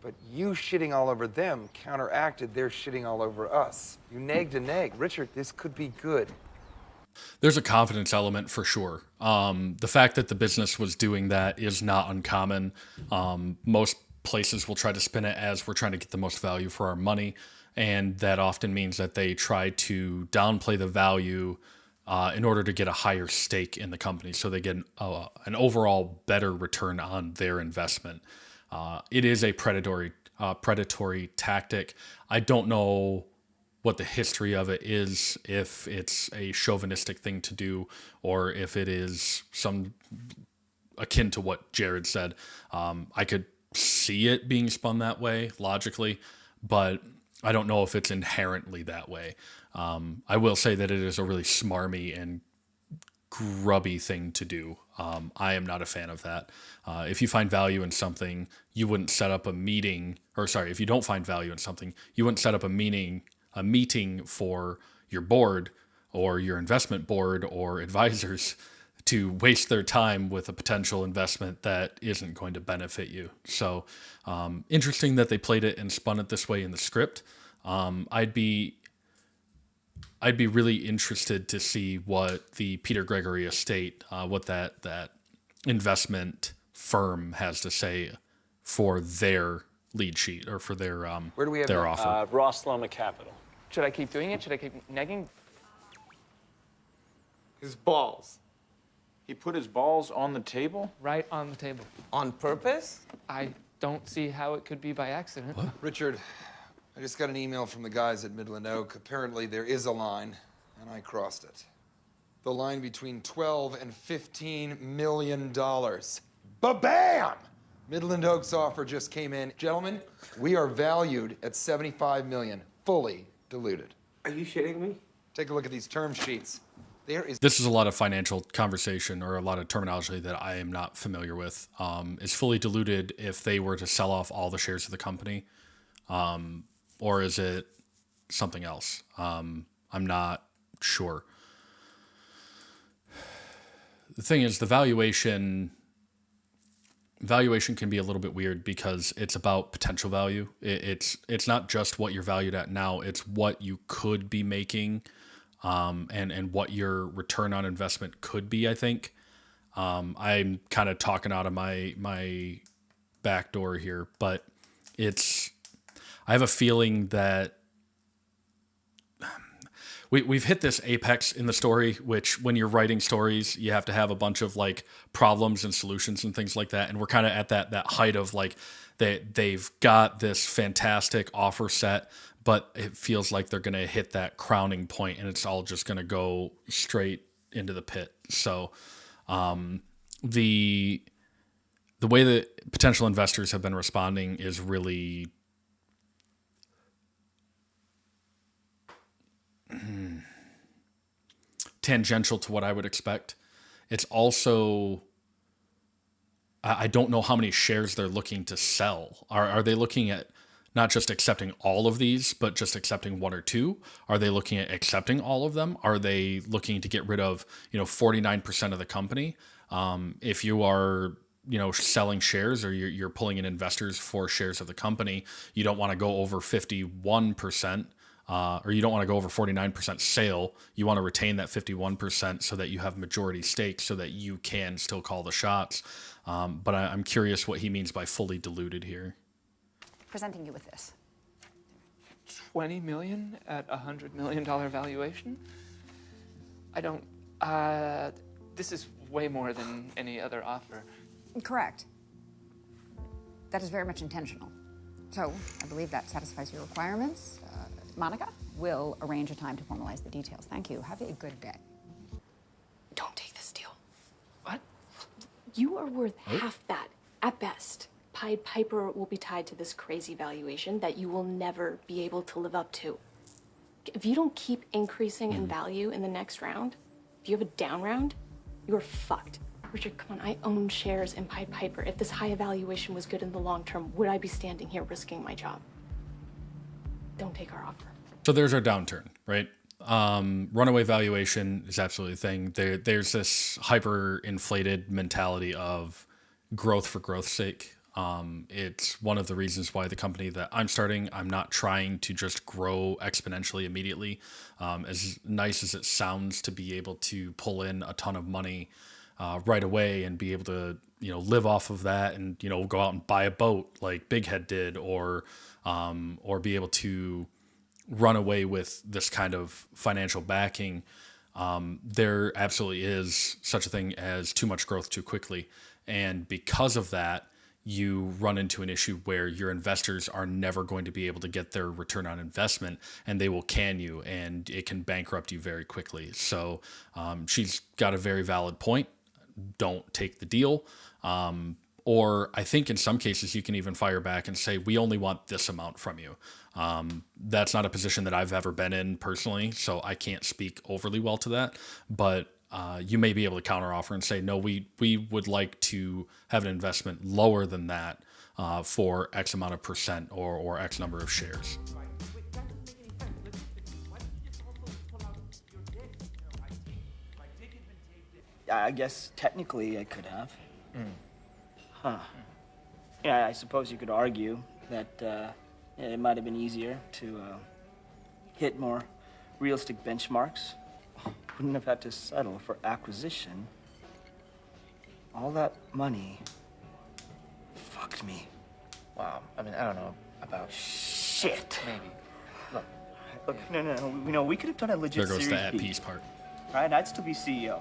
But you shitting all over them counteracted their shitting all over us. You nagged a nag. Richard, this could be good. There's a confidence element for sure. The fact that the business was doing that is not uncommon. Most places will try to spin it as we're trying to get the most value for our money. And that often means that they try to downplay the value in order to get a higher stake in the company. So they get an overall better return on their investment. It is a predatory tactic. I don't know what the history of it is, if it's a chauvinistic thing to do, or if it is some akin to what Jared said. I could see it being spun that way logically, but I don't know if it's inherently that way. I will say that it is a really smarmy and grubby thing to do. I am not a fan of that. If you find value in something, you wouldn't set up a meeting, if you don't find value in something, you wouldn't set up a meeting for your board or your investment board or advisors to waste their time with a potential investment that isn't going to benefit you. So interesting that they played it and spun it this way in the script. I'd be really interested to see what the Peter Gregory estate, what that investment firm has to say for their lead sheet or for their Where do we have their that? offer. Ross Loma Capital. Should I keep doing it? Should I keep negging? His balls. He put his balls on the table? Right on the table. On purpose? I don't see how it could be by accident. What? Richard, I just got an email from the guys at Midland Oak. Apparently there is a line, and I crossed it. The line between $12 and $15 million. Ba-bam! Midland Oak's offer just came in. Gentlemen, we are valued at $75 million, fully diluted. Are you shitting me? Take a look at these term sheets. This is a lot of financial conversation or a lot of terminology that I am not familiar with. Is fully diluted if they were to sell off all the shares of the company? Or is it something else? I'm not sure. The thing is, the valuation can be a little bit weird because it's about potential value. It's not just what you're valued at now, it's what you could be making, and what your return on investment could be, I think. I'm kind of talking out of my back door here, but I have a feeling that we've hit this apex in the story, which when you're writing stories, you have to have a bunch of like problems and solutions and things like that. And we're kind of at that height of like they've got this fantastic offer set, but it feels like they're going to hit that crowning point and it's all just going to go straight into the pit. So the way that potential investors have been responding is really tangential to what I would expect. It's also, I don't know how many shares they're looking to sell. Are they looking at not just accepting all of these, but just accepting one or two? Are they looking at accepting all of them? Are they looking to get rid of, 49% of the company? If you are, selling shares or you're pulling in investors for shares of the company, you don't want to go over 51%. Or you don't want to go over 49% sale. You want to retain that 51% so that you have majority stake so that you can still call the shots. But I'm curious what he means by fully diluted here. Presenting you with this. $20 million at a $100 million valuation? This is way more than any other offer. Correct. That is very much intentional. So I believe that satisfies your requirements. Monica will arrange a time to formalize the details. Thank you. Have a good day. Don't take this deal. What? You are worth half that, at best. Pied Piper will be tied to this crazy valuation that you will never be able to live up to. If you don't keep increasing in value in the next round, if you have a down round, you're fucked. Richard, come on, I own shares in Pied Piper. If this high evaluation was good in the long term, would I be standing here risking my job? Don't take our offer. So there's our downturn, right? Runaway valuation is absolutely a thing. There's this hyper inflated mentality of growth for growth's sake. It's one of the reasons why the company that I'm starting, I'm not trying to just grow exponentially immediately. As nice as it sounds to be able to pull in a ton of money right away and be able to, live off of that and, go out and buy a boat like Big Head did, or be able to run away with this kind of financial backing. There absolutely is such a thing as too much growth too quickly. And because of that, you run into an issue where your investors are never going to be able to get their return on investment, and they will can you, and it can bankrupt you very quickly. So she's got a very valid point. Don't take the deal. Or I think in some cases you can even fire back and say, we only want this amount from you. That's not a position that I've ever been in personally, so I can't speak overly well to that. But you may be able to counteroffer and say, no, we would like to have an investment lower than that for X amount of percent or X number of shares. I guess technically I could have. Huh. Yeah, I suppose you could argue that it might have been easier to hit more realistic benchmarks. Wouldn't have had to settle for acquisition. All that money fucked me. Wow. I mean, I don't know about... Shit. Maybe. Look, no. We could have done a legit There goes Series the at B. peace part. Right? I'd still be CEO.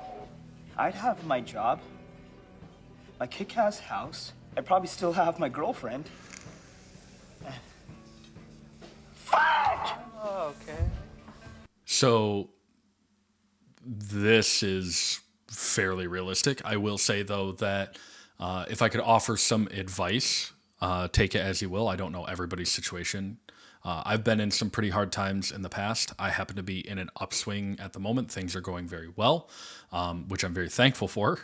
I'd have my job, my kick-ass house. I'd probably still have my girlfriend. Fuck! Oh, okay. So this is fairly realistic. I will say, though, that if I could offer some advice, take it as you will. I don't know everybody's situation. I've been in some pretty hard times in the past. I happen to be in an upswing at the moment. Things are going very well, which I'm very thankful for.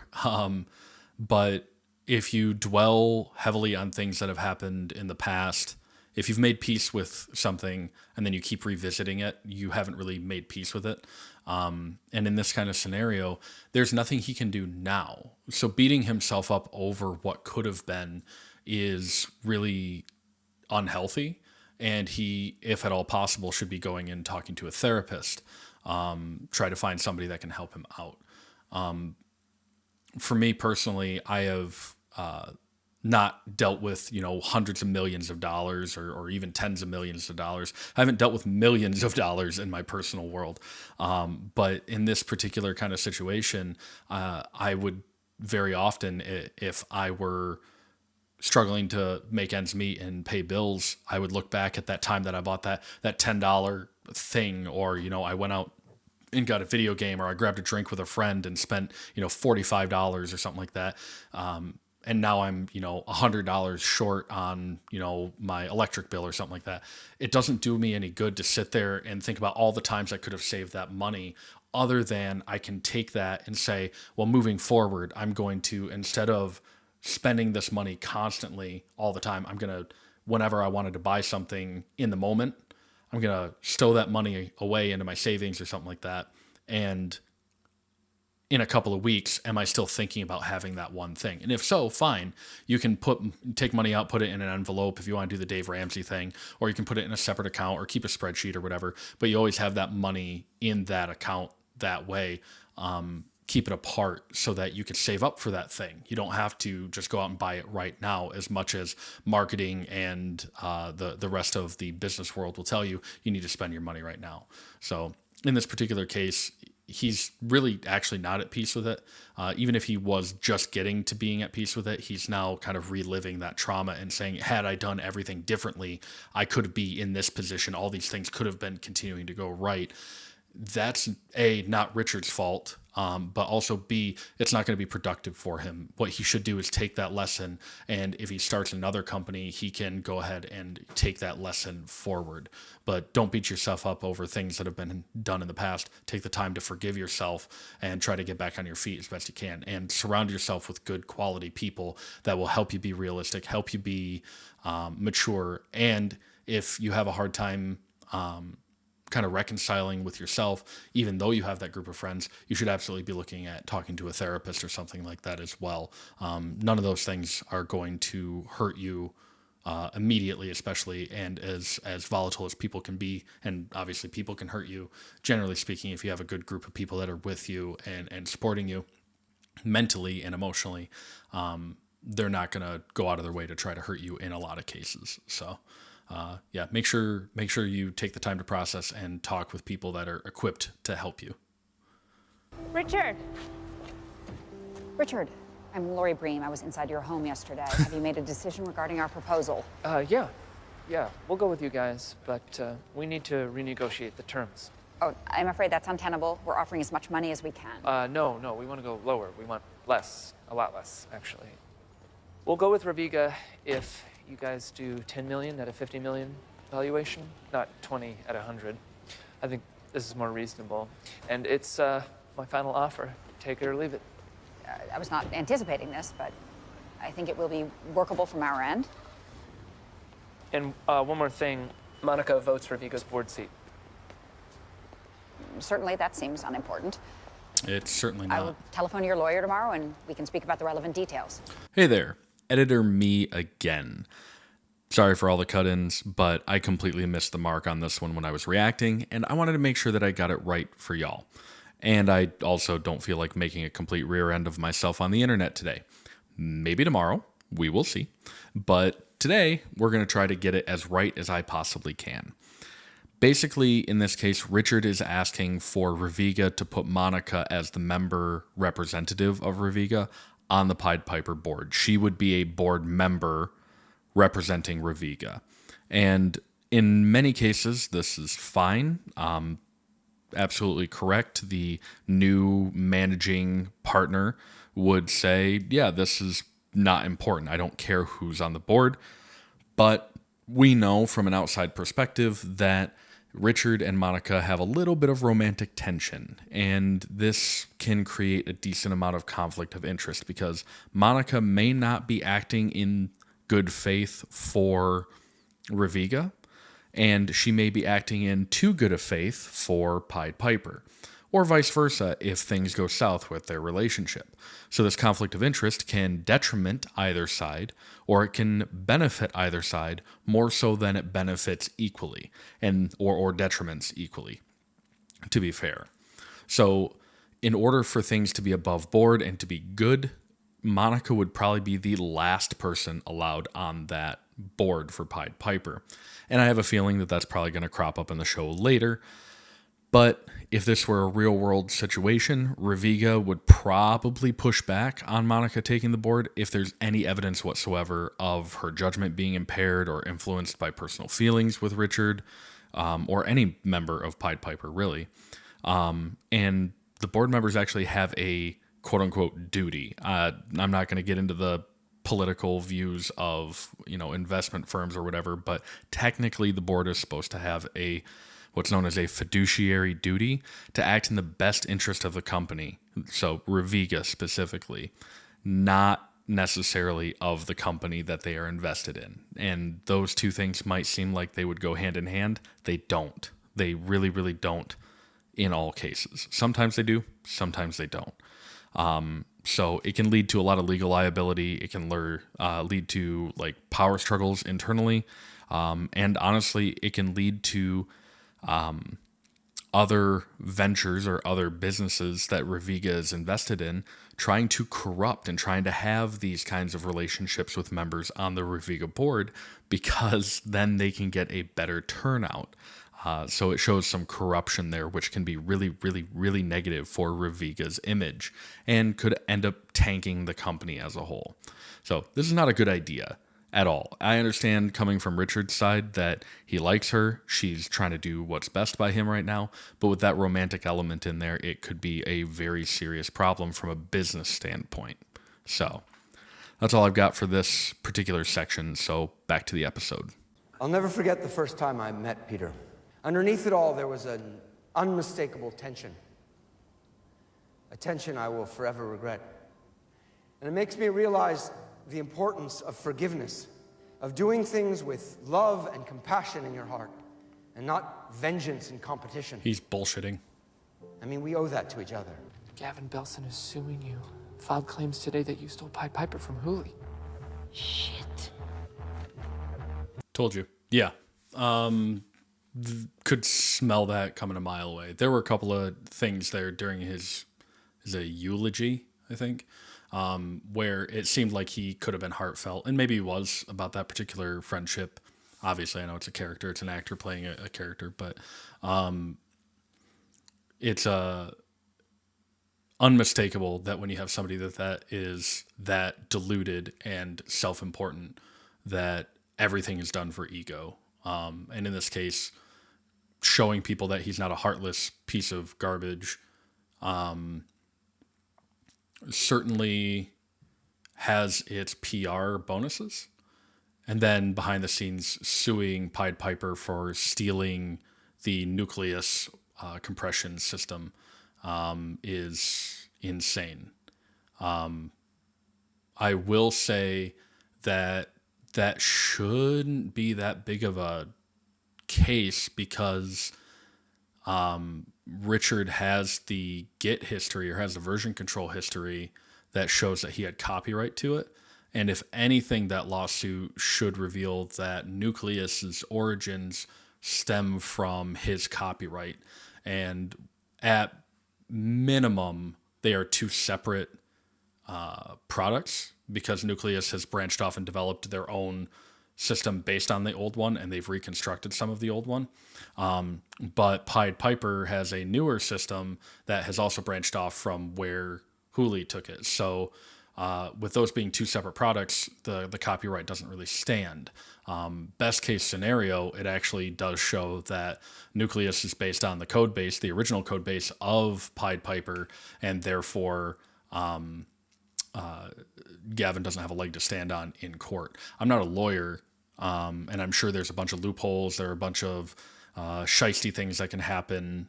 But if you dwell heavily on things that have happened in the past, if you've made peace with something and then you keep revisiting it, you haven't really made peace with it. And in this kind of scenario, there's nothing he can do now. So beating himself up over what could have been is really unhealthy. And he, if at all possible, should be going and talking to a therapist, try to find somebody that can help him out. For me personally, I have not dealt with, hundreds of millions of dollars or even tens of millions of dollars. I haven't dealt with millions of dollars in my personal world. But in this particular kind of situation, I would very often, if I were struggling to make ends meet and pay bills, I would look back at that time that I bought that $10 thing, or, I went out and got a video game, or I grabbed a drink with a friend and spent, $45 or something like that. And now I'm, $100 short on, my electric bill or something like that. It doesn't do me any good to sit there and think about all the times I could have saved that money, other than I can take that and say, well, moving forward, I'm going to, instead of spending this money constantly all the time, I'm going to, whenever I wanted to buy something in the moment, I'm going to stow that money away into my savings or something like that. And in a couple of weeks, am I still thinking about having that one thing? And if so, fine. You can take money out, put it in an envelope if you want to do the Dave Ramsey thing, or you can put it in a separate account or keep a spreadsheet or whatever, but you always have that money in that account that way. Keep it apart so that you could save up for that thing. You don't have to just go out and buy it right now, as much as marketing and the rest of the business world will tell you, you need to spend your money right now. So in this particular case, he's really actually not at peace with it. Even if he was just getting to being at peace with it, he's now kind of reliving that trauma and saying, had I done everything differently, I could be in this position. All these things could have been continuing to go right. That's A, not Richard's fault, but also B, it's not going to be productive for him. What he should do is take that lesson, and if he starts another company, he can go ahead and take that lesson forward. But don't beat yourself up over things that have been done in the past. Take the time to forgive yourself and try to get back on your feet as best you can, and surround yourself with good quality people that will help you be realistic, help you be mature, and if you have a hard time kind of reconciling with yourself, even though you have that group of friends, you should absolutely be looking at talking to a therapist or something like that as well. None of those things are going to hurt you immediately, especially, and as volatile as people can be, and obviously people can hurt you, generally speaking, if you have a good group of people that are with you and supporting you mentally and emotionally, they're not going to go out of their way to try to hurt you in a lot of cases. So yeah, make sure you take the time to process and talk with people that are equipped to help you. Richard, I'm Lori Bream. I was inside your home yesterday. Have you made a decision regarding our proposal? Yeah, we'll go with you guys, but we need to renegotiate the terms. Oh, I'm afraid that's untenable. We're offering as much money as we can. No, we want to go lower. We want less, a lot less, actually. We'll go with Reviga if you guys do 10 million at a 50 million valuation, not 20 at 100. I think this is more reasonable. And it's my final offer. Take it or leave it. I was not anticipating this, but I think it will be workable from our end. And one more thing, Monica votes Reviga's board seat. Certainly, that seems unimportant. It's certainly not. I will telephone your lawyer tomorrow, and we can speak about the relevant details. Hey there, editor me again. Sorry for all the cut-ins, but I completely missed the mark on this one when I was reacting, and I wanted to make sure that I got it right for y'all. And I also don't feel like making a complete rear end of myself on the internet today. Maybe tomorrow, we will see. But today, we're going to try to get it as right as I possibly can. Basically, in this case, Richard is asking for Reviga to put Monica as the member representative of Reviga on the Pied Piper board. She would be a board member representing Reviga. And in many cases, this is fine. Absolutely correct. The new managing partner would say, yeah, this is not important. I don't care who's on the board. But we know from an outside perspective that Richard and Monica have a little bit of romantic tension, and this can create a decent amount of conflict of interest because Monica may not be acting in good faith for Reviga, and she may be acting in too good a faith for Pied Piper, or vice versa if things go south with their relationship. So this conflict of interest can detriment either side, or it can benefit either side more so than it benefits equally, or detriments equally, to be fair. So in order for things to be above board and to be good, Monica would probably be the last person allowed on that board for Pied Piper. And I have a feeling that that's probably going to crop up in the show later. But if this were a real-world situation, Reviga would probably push back on Monica taking the board if there's any evidence whatsoever of her judgment being impaired or influenced by personal feelings with Richard, or any member of Pied Piper, really. And the board members actually have a quote-unquote duty. I'm not going to get into the political views of, investment firms or whatever, but technically the board is supposed to have what's known as a fiduciary duty to act in the best interest of the company. So Reviga specifically, not necessarily of the company that they are invested in. And those two things might seem like they would go hand in hand. They don't. They really, really don't in all cases. Sometimes they do, sometimes they don't. So it can lead to a lot of legal liability. It can lead to power struggles internally. And honestly, it can lead to other ventures or other businesses that Reviga is invested in trying to corrupt and trying to have these kinds of relationships with members on the Reviga board, because then they can get a better turnout. So it shows some corruption there, which can be really, really, really negative for Reviga's image and could end up tanking the company as a whole. So this is not a good idea at all. I understand coming from Richard's side that he likes her. She's trying to do what's best by him right now. But with that romantic element in there, it could be a very serious problem from a business standpoint. So that's all I've got for this particular section. So back to the episode. I'll never forget the first time I met Peter. Underneath it all, there was an unmistakable tension. A tension I will forever regret. And it makes me realize the importance of forgiveness, of doing things with love and compassion in your heart, and not vengeance and competition. He's bullshitting. I mean, we owe that to each other. Gavin Belson is suing you. Filed claims today that you stole Pied Piper from Hooli. Shit. Told you. Yeah. Could smell that coming a mile away. There were a couple of things there during his eulogy, I think, where it seemed like he could have been heartfelt, and maybe he was about that particular friendship. Obviously, I know it's a character, it's an actor playing a character, but it's unmistakable that when you have somebody that is that deluded and self-important, that everything is done for ego. And in this case, showing people that he's not a heartless piece of garbage certainly has its PR bonuses. And then behind the scenes, suing Pied Piper for stealing the nucleus compression system is insane. I will say that shouldn't be that big of a case because Richard has the Git history or has the version control history that shows that he had copyright to it. And if anything, that lawsuit should reveal that Nucleus's origins stem from his copyright. And at minimum, they are two separate products because Nucleus has branched off and developed their own system based on the old one, and they've reconstructed some of the old one. But Pied Piper has a newer system that has also branched off from where Hooli took it. So with those being two separate products, the copyright doesn't really stand. Best case scenario, it actually does show that Nucleus is based on the code base, the original code base of Pied Piper, and therefore Gavin doesn't have a leg to stand on in court. I'm not a lawyer, and I'm sure there's a bunch of loopholes. There are a bunch of shiesty things that can happen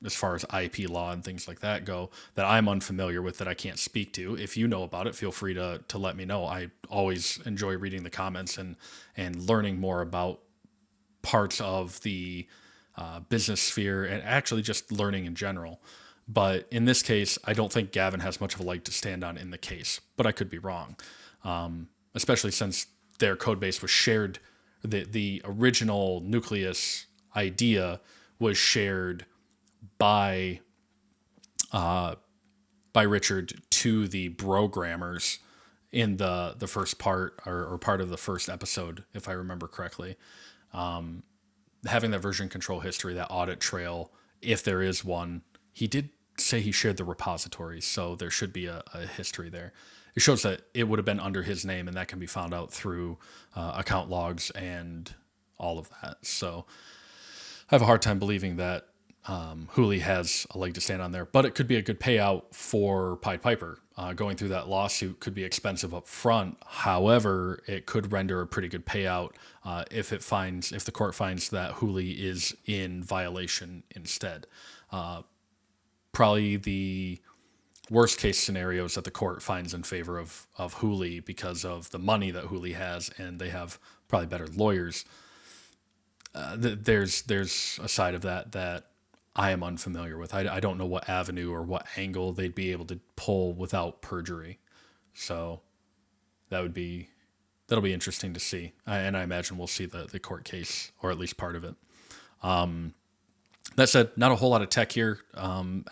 as far as IP law and things like that go that I'm unfamiliar with, that I can't speak to. If you know about it, feel free to let me know. I always enjoy reading the comments and learning more about parts of the business sphere and actually just learning in general. But in this case, I don't think Gavin has much of a leg to stand on in the case, but I could be wrong, especially since their code base was shared. The original Nucleus idea was shared by Richard to the programmers in the first part or part of the first episode, if I remember correctly. Having that version control history, that audit trail, if there is one, he did say he shared the repository, so there should be a history there. It shows that it would have been under his name, and that can be found out through account logs and all of that. So I have a hard time believing that Hooli has a leg to stand on there, but it could be a good payout for Pied Piper. Going through that lawsuit could be expensive up front. However, it could render a pretty good payout if the court finds that Hooli is in violation instead. Probably the worst case scenario is that the court finds in favor of Hooli because of the money that Hooli has, and they have probably better lawyers. There's a side of that I am unfamiliar with. I don't know what avenue or what angle they'd be able to pull without perjury. So that'll be interesting to see. And I imagine we'll see the court case, or at least part of it. That said, not a whole lot of tech here.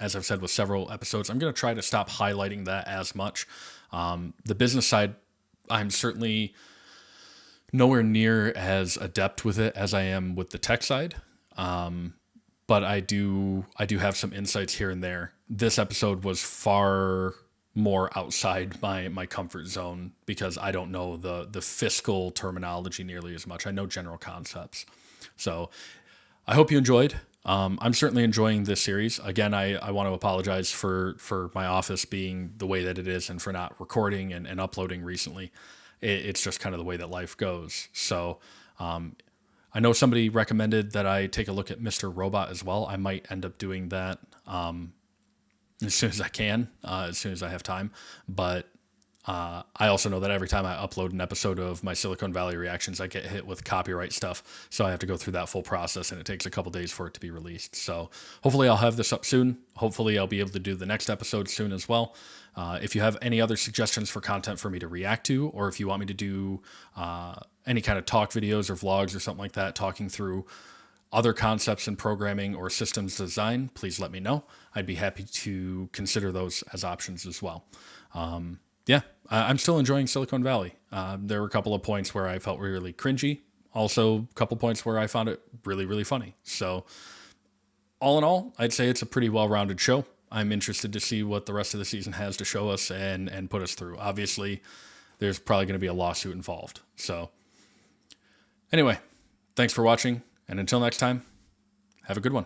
As I've said with several episodes, I'm going to try to stop highlighting that as much. The business side, I'm certainly nowhere near as adept with it as I am with the tech side. but I do have some insights here and there. This episode was far more outside my comfort zone because I don't know the fiscal terminology nearly as much. I know general concepts. So I hope you enjoyed. I'm certainly enjoying this series. Again, I want to apologize for my office being the way that it is and for not recording and uploading recently. It's just kind of the way that life goes. So I know somebody recommended that I take a look at Mr. Robot as well. I might end up doing that as soon as I can, as soon as I have time. But I also know that every time I upload an episode of my Silicon Valley reactions, I get hit with copyright stuff. So I have to go through that full process, and it takes a couple days for it to be released. So hopefully I'll have this up soon. Hopefully I'll be able to do the next episode soon as well. If you have any other suggestions for content for me to react to, or if you want me to do any kind of talk videos or vlogs or something like that, talking through other concepts in programming or systems design, please let me know. I'd be happy to consider those as options as well. Yeah, I'm still enjoying Silicon Valley. There were a couple of points where I felt really cringy. Also, a couple points where I found it really, really funny. So all in all, I'd say it's a pretty well-rounded show. I'm interested to see what the rest of the season has to show us and put us through. Obviously, there's probably going to be a lawsuit involved. So anyway, thanks for watching. And until next time, have a good one.